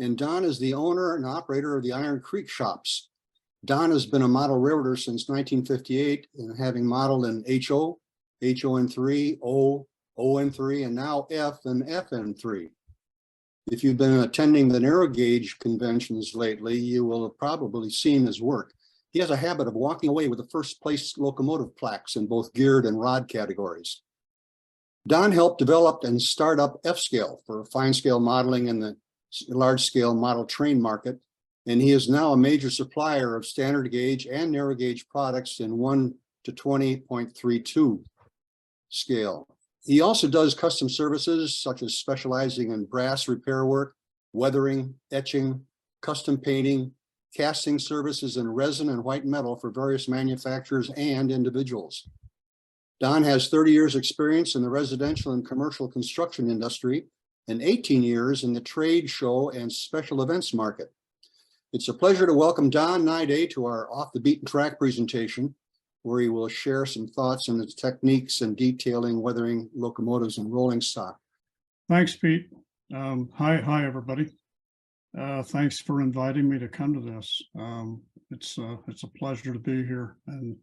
and Don is the owner and operator of the Iron Creek Shops. Don has been a model railroader since 1958, and having modeled in HO, HON3, O, ON3, and now F and FN3. If you've been attending the narrow gauge conventions lately, you will have probably seen his work. He has a habit of walking away with the first place locomotive plaques in both geared and rod categories. Don helped develop and start up F-scale for fine scale modeling in the large scale model train market, and he is now a major supplier of standard gauge and narrow gauge products in 1 to 20.32 scale. He also does custom services such as specializing in brass repair work, weathering, etching, custom painting, casting services in resin and white metal for various manufacturers and individuals. Don has 30 years experience in the residential and commercial construction industry and 18 years in the trade show and special events market. It's a pleasure to welcome Don Niday to our Off the Beaten Track presentation, where he will share some thoughts on the techniques and detailing weathering locomotives and rolling stock. Thanks, Pete. Hi, everybody. Thanks for inviting me to come to this. It's a pleasure to be here, and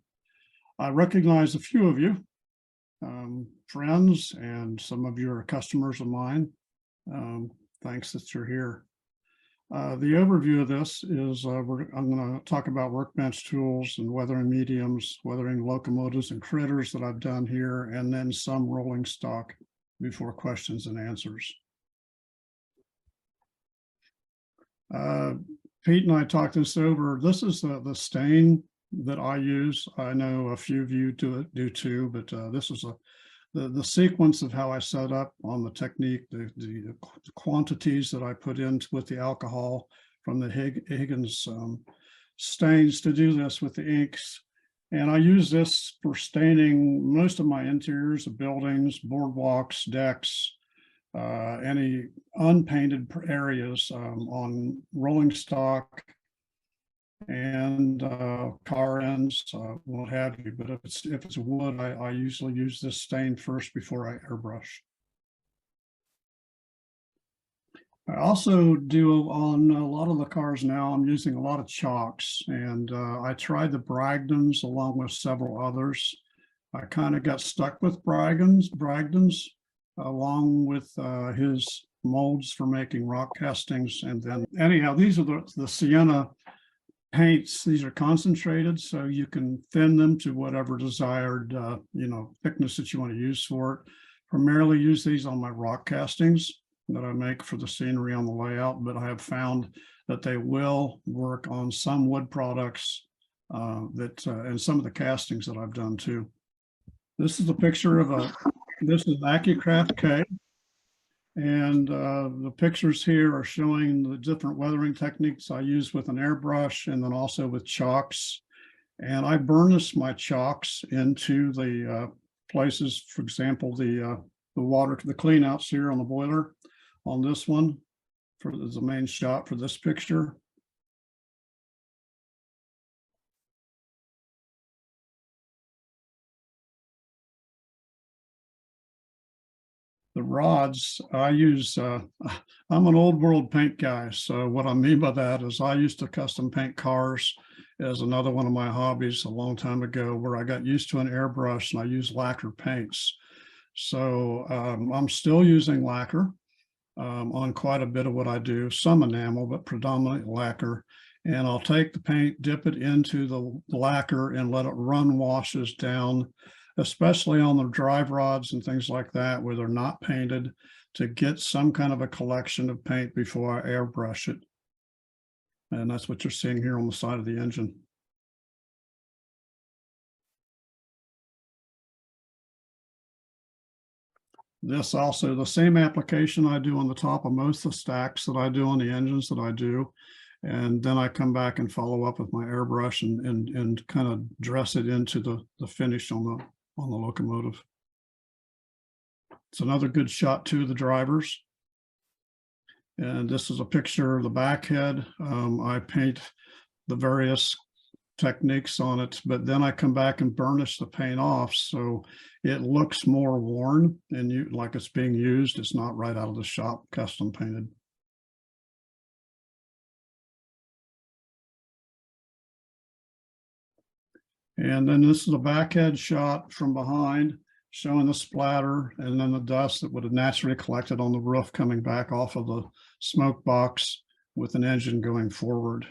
I recognize a few of you, friends, and some of you are customers of mine. Thanks that you're here. The overview of this is I'm going to talk about workbench tools and weathering mediums, weathering locomotives and critters that I've done here, and then some rolling stock before questions and answers. Pete and I talked this over. This is the stain that I use. I know a few of you do too, but this is the sequence of how I set up on the technique, the quantities that I put in with the alcohol from the Higgins stains to do this with the inks. And I use this for staining most of my interiors of buildings, boardwalks, decks, any unpainted areas on rolling stock and car ends, what have you. But if it's wood, I usually use this stain first before I airbrush. I also do on a lot of the cars now, I'm using a lot of chalks, and I tried the Bragdons along with several others. I kind of got stuck with Bragdons along with his molds for making rock castings. And then anyhow, these are the Sienna paints. These are concentrated, so you can thin them to whatever desired thickness that you want to use for it. Primarily use these on my rock castings that I make for the scenery on the layout, but I have found that they will work on some wood products and some of the castings that I've done too. This is a picture of this is AccuCraft K. And the pictures here are showing the different weathering techniques I use with an airbrush and then also with chalks. And I burnish my chalks into the places, for example, the water, the cleanouts here on the boiler on this one for the main shot for this picture. The rods I use, I'm an old world paint guy. So what I mean by that is I used to custom paint cars as another one of my hobbies a long time ago, where I got used to an airbrush and I use lacquer paints. So I'm still using lacquer on quite a bit of what I do, some enamel, but predominantly lacquer. And I'll take the paint, dip it into the lacquer and let it run washes down, especially on the drive rods and things like that, where they're not painted, to get some kind of a collection of paint before I airbrush it. And that's what you're seeing here on the side of the engine. This also, the same application I do on the top of most of the stacks that I do on the engines that I do. And then I come back and follow up with my airbrush and kind of dress it into the finish on the locomotive. It's another good shot too, the drivers. And this is a picture of the back head. I paint the various techniques on it, but then I come back and burnish the paint off so it looks more worn and like it's being used. It's not right out of the shop, custom painted. And then this is a backhead shot from behind showing the splatter and then the dust that would have naturally collected on the roof coming back off of the smoke box with an engine going forward.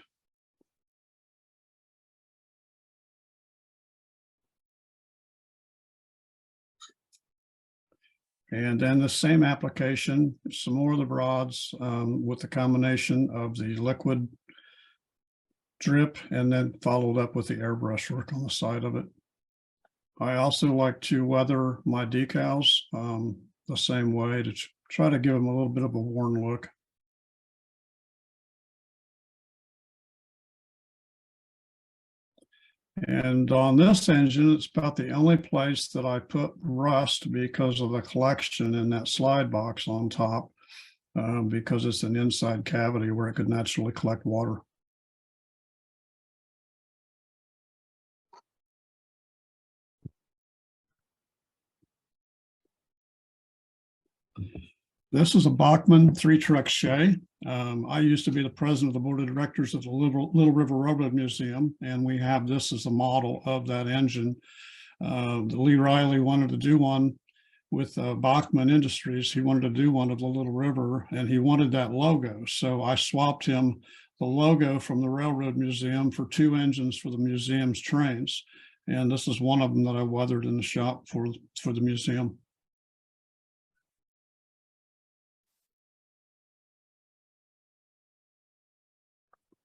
And then the same application, some more of the rods with the combination of the liquid drip and then followed up with the airbrush work on the side of it. I also like to weather my decals the same way to try to give them a little bit of a worn look. And on this engine, it's about the only place that I put rust because of the collection in that slide box on top, because it's an inside cavity where it could naturally collect water. This is a Bachmann 3-truck Shay. I used to be the president of the board of directors of the Little River Railroad Museum, and we have this as a model of that engine. Lee Riley wanted to do one with Bachmann Industries. He wanted to do one of the Little River, and he wanted that logo. So I swapped him the logo from the Railroad Museum for 2 engines for the museum's trains. And this is one of them that I weathered in the shop for the museum.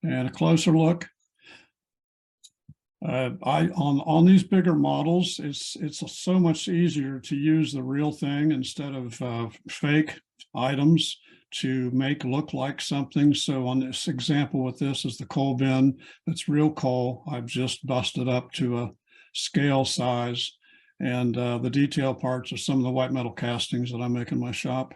And a closer look. On these bigger models, it's so much easier to use the real thing instead of fake items to make look like something. So on this example with this is the coal bin. That's real coal. I've just busted up to a scale size, and the detail parts are some of the white metal castings that I make in my shop.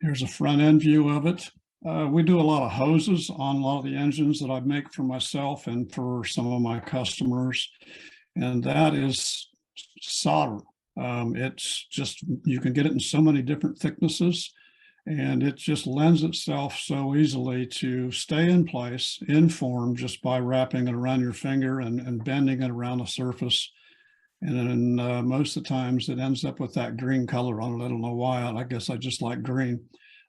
Here's a front end view of it. We do a lot of hoses on a lot of the engines that I make for myself and for some of my customers. And that is solder. It's just, you can get it in so many different thicknesses, and it just lends itself so easily to stay in place, in form, just by wrapping it around your finger and bending it around the surface. And then most of the times it ends up with that green color on it. I don't know why. I guess I just like green.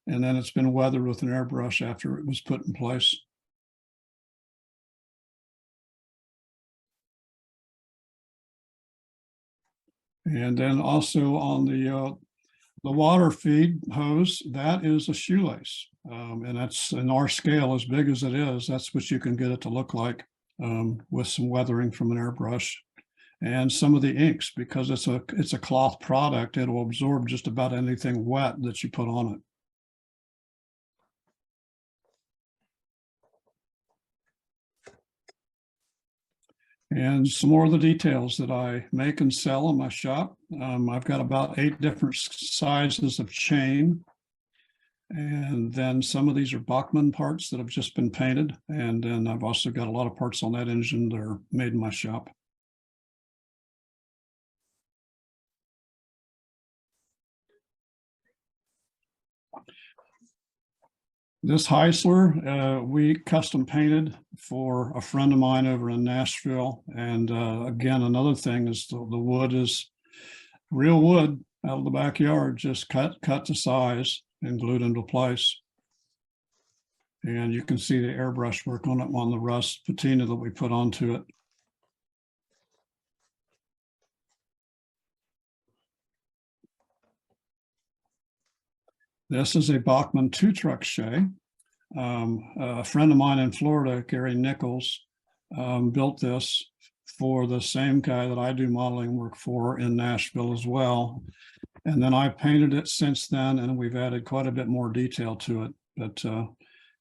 And then it's been weathered with an airbrush after it was put in place. And then also on the water feed hose, that is a shoelace. And that's in our scale, as big as it is, that's what you can get it to look like with some weathering from an airbrush. And some of the inks, because it's a cloth product, it'll absorb just about anything wet that you put on it. And some more of the details that I make and sell in my shop. I've got about 8 different sizes of chain. And then some of these are Bachmann parts that have just been painted. And then I've also got a lot of parts on that engine that are made in my shop. This Heisler, we custom painted for a friend of mine over in Nashville. And again, another thing is the wood is real wood out of the backyard, just cut to size and glued into place. And you can see the airbrush work on it, on the rust patina that we put onto it. This is a Bachmann 2-truck Shay. A friend of mine in Florida, Gary Nichols, built this for the same guy that I do modeling work for in Nashville as well. And then I painted it since then, and we've added quite a bit more detail to it. But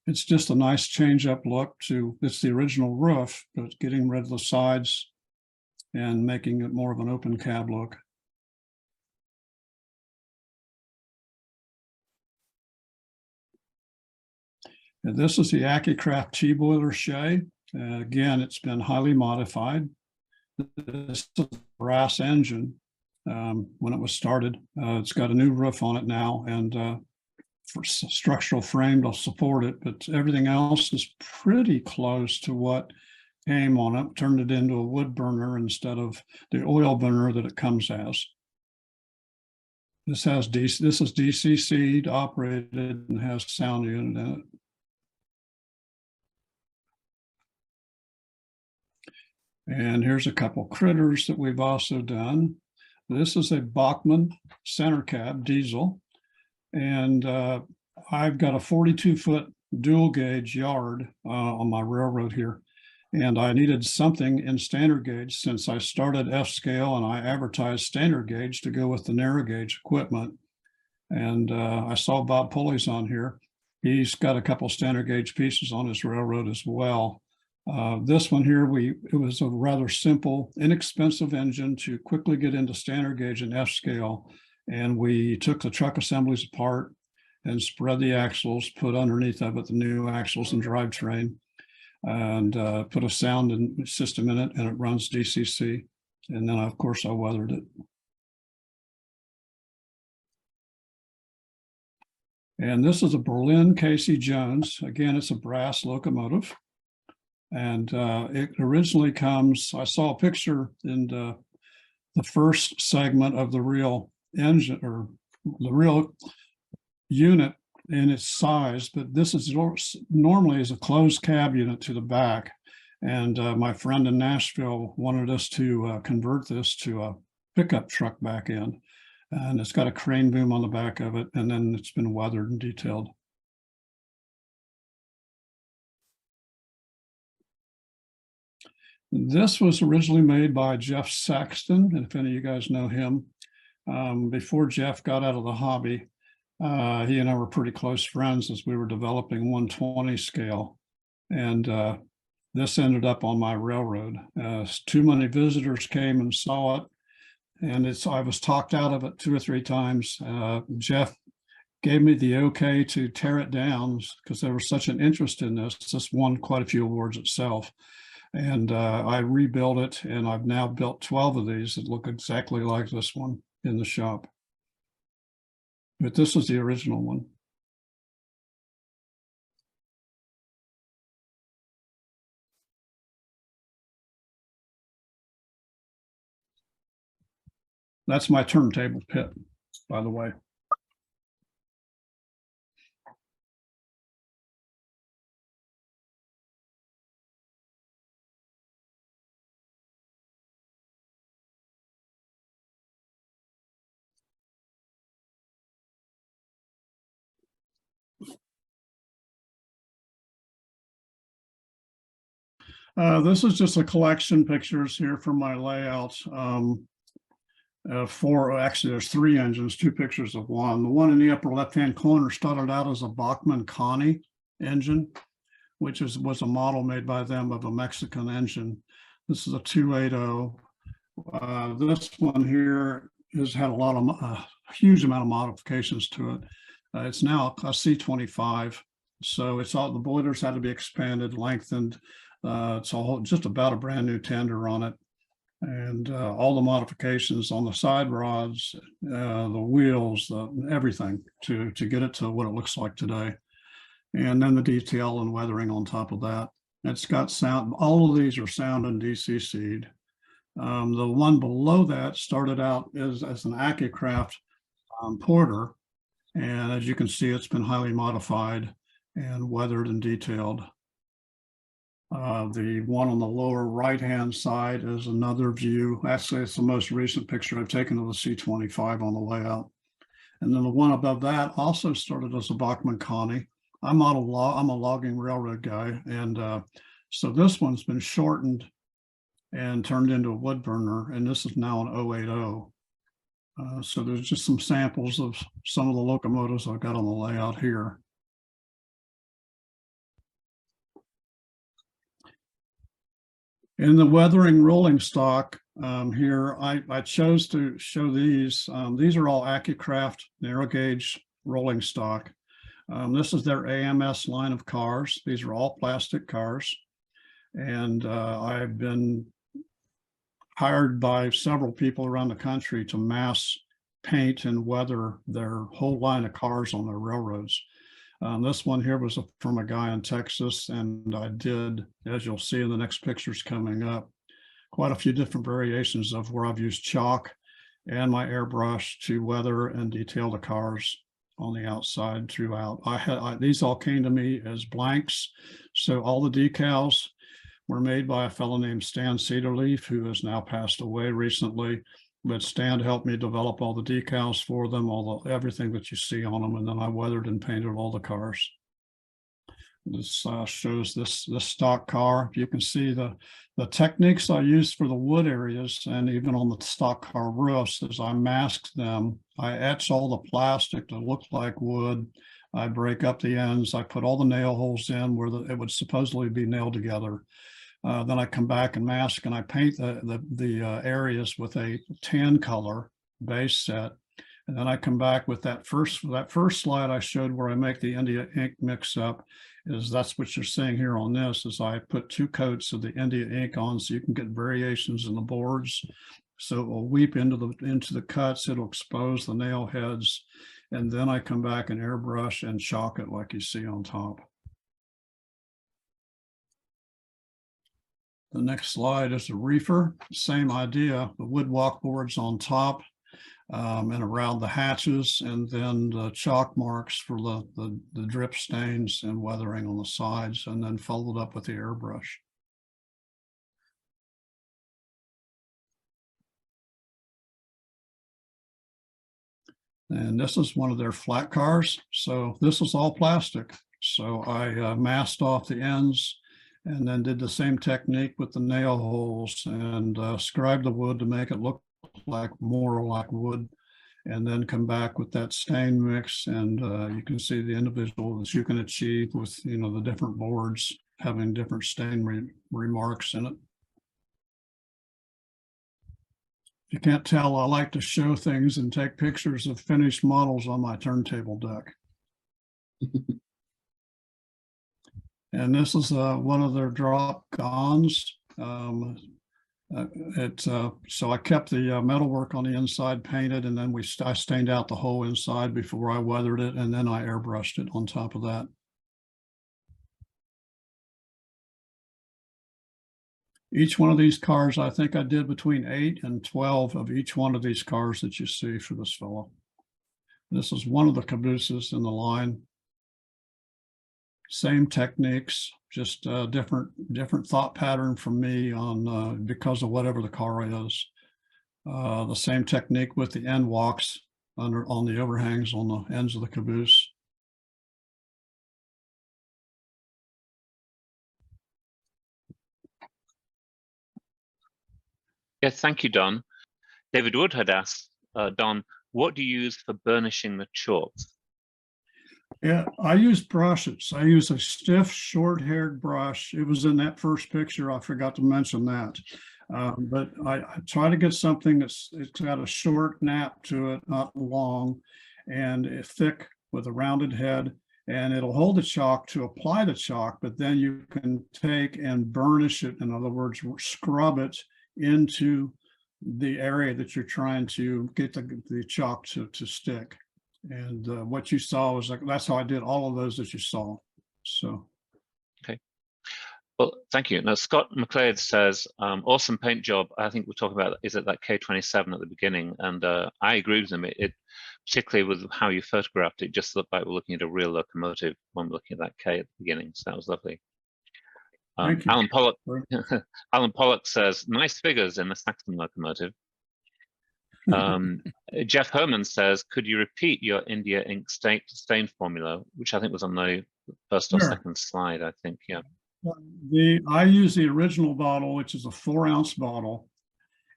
it's just a nice change up look to, it's the original roof, but getting rid of the sides and making it more of an open cab look. And this is the AccuCraft T-Boiler Shay. Again, it's been highly modified. This is a brass engine when it was started. It's got a new roof on it now, and structural frame to support it, but everything else is pretty close to what came on it. Turned it into a wood burner instead of the oil burner that it comes as. This has DC, this is DCC operated and has sound unit in it. And here's a couple critters that we've also done. This is a Bachmann center cab diesel. And I've got a 42-foot dual gauge yard on my railroad here. And I needed something in standard gauge since I started F scale and I advertised standard gauge to go with the narrow gauge equipment. And I saw Bob Pulley's on here. He's got a couple standard gauge pieces on his railroad as well. This one here, it was a rather simple, inexpensive engine to quickly get into standard gauge and F scale. And we took the truck assemblies apart and spread the axles, put underneath of it the new axles and drivetrain, and put a sound system in it, and it runs DCC. And then, of course, I weathered it. And this is a Berlin Casey Jones. Again, it's a brass locomotive. And it originally comes, I saw a picture in the first segment of the real engine or the real unit in its size, but this is normally is a closed cab unit to the back. And my friend in Nashville wanted us to convert this to a pickup truck back end. And it's got a crane boom on the back of it, and then it's been weathered and detailed. This was originally made by Jeff Saxton, and if any of you guys know him, before Jeff got out of the hobby, he and I were pretty close friends as we were developing 120 scale. And this ended up on my railroad. Too many visitors came and saw it, and I was talked out of it 2 or 3 times. Jeff gave me the okay to tear it down because there was such an interest in this. This won quite a few awards itself. And I rebuilt it, and I've now built 12 of these that look exactly like this one in the shop. But this is the original one. That's my turntable pit, by the way. This is just a collection pictures here from my layout. Actually, there's 3 engines, 2 pictures of one. The one in the upper left-hand corner started out as a Bachmann Connie engine, which was a model made by them of a Mexican engine. This is a 280. This one here has had a huge amount of modifications to it. It's now a C25, so it's all the boilers had to be expanded, lengthened. It's all just about a brand new tender on it. And all the modifications on the side rods, the wheels, everything to get it to what it looks like today. And then the detail and weathering on top of that. It's got sound. All of these are sound and DCC'd. The one below that started out as an Accucraft Porter. And as you can see, it's been highly modified and weathered and detailed. The one on the lower right-hand side is another view. Actually, it's the most recent picture I've taken of the C25 on the layout. And then the one above that also started as a Bachmann Connie. I'm a logging railroad guy. And so this one's been shortened and turned into a wood burner. And this is now an 080. So there's just some samples of some of the locomotives I've got on the layout here. In the weathering rolling stock here, I chose to show these. These are all Accucraft narrow gauge rolling stock. This is their AMS line of cars. These are all plastic cars. And I've been hired by several people around the country to mass paint and weather their whole line of cars on their railroads. This one here was from a guy in Texas, and I did, as you'll see in the next pictures coming up, quite a few different variations of where I've used chalk and my airbrush to weather and detail the cars on the outside throughout. These all came to me as blanks. So all the decals were made by a fellow named Stan Cedarleaf, who has now passed away recently. But Stan helped me develop all the decals for them, everything that you see on them, and then I weathered and painted all the cars. This shows this stock car. You can see the techniques I used for the wood areas, and even on the stock car roofs, as I masked them, I etched all the plastic to look like wood. I break up the ends. I put all the nail holes in where it would supposedly be nailed together. Then I come back and mask, and I paint the areas with a tan color base set. And then I come back with that first slide I showed where I make the India ink mix up. That's what you're seeing here on this, is I put 2 coats of the India ink on, so you can get variations in the boards. So it will weep into the cuts. It'll expose the nail heads. And then I come back and airbrush and chalk it like you see on top. The next slide is the reefer. Same idea, the wood walk boards on top and around the hatches, and then the chalk marks for the drip stains and weathering on the sides, and then followed up with the airbrush. And this is one of their flat cars. So this is all plastic. So I masked off the ends and then did the same technique with the nail holes and scribed the wood to make it look more like wood, and then come back with that stain mix. And you can see the individuals you can achieve with, the different boards having different stain remarks in it. If you can't tell, I like to show things and take pictures of finished models on my turntable deck. And this is one of their drop gons. So I kept the metalwork on the inside painted, and then I stained out the whole inside before I weathered it, and then I airbrushed it on top of that. Each one of these cars, I think I did between 8 and 12 of each one of these cars that you see for this fellow. This is one of the cabooses in the line. Same techniques, just different thought pattern from me on because of whatever the car is. The same technique with the end walks on the overhangs on the ends of the caboose. Yes, thank you, Don. David Wood had asked, Don, what do you use for burnishing the chalks? Yeah, I use brushes. I use a stiff, short-haired brush. It was in that first picture. I forgot to mention that. But I try to get something it's got a short nap to it, not long, and it's thick with a rounded head, and it'll hold the chalk to apply the chalk, but then you can take and burnish it. In other words, scrub it into the area that you're trying to get the chalk to stick. And what you saw was that's how I did all of those that you saw. So. Okay. Well, thank you. Now, Scott McLeod says, awesome paint job. I think we're talking about, is it that K27 at the beginning? And I agree with them. It particularly with how you photographed it, just looked like we're looking at a real locomotive when we're looking at that K at the beginning. So that was lovely. Alan Pollock says, nice figures in the Saxon locomotive. Jeff Herman says, could you repeat your India ink stain formula, which I think was on the first or second slide, I think, yeah. I use the original bottle, which is a 4-ounce bottle,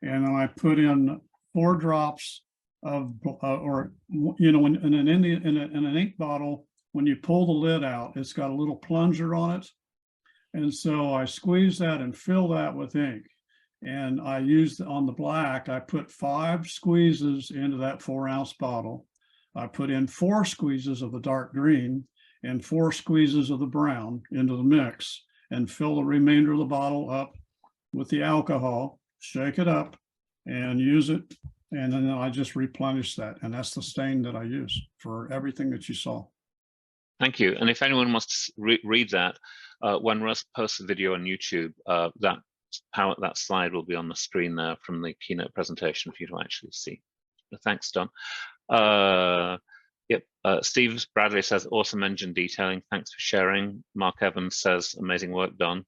and then I put in 4 drops of, when in an ink bottle, when you pull the lid out, it's got a little plunger on it, and so I squeeze that and fill that with ink. And I used on the black, I put 5 squeezes into that 4-ounce bottle. I put in 4 squeezes of the dark green and 4 squeezes of the brown into the mix, and fill the remainder of the bottle up with the alcohol, shake it up, and use it And then I just replenish that. And that's the stain that I use for everything that you saw. Thank you. And if anyone wants to read that, when Russ posts a video on YouTube, that slide will be on the screen there from the keynote presentation for you to actually see. But thanks, Don. Yep. Steve Bradley says, awesome engine detailing. Thanks for sharing. Mark Evans says, amazing work, Don.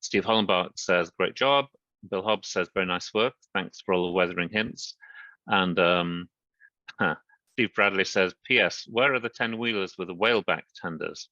Steve Hollenbach says, great job. Bill Hobbs says, very nice work. Thanks for all the weathering hints. And Steve Bradley says, P.S. Where are the 10-wheelers with the whaleback tenders?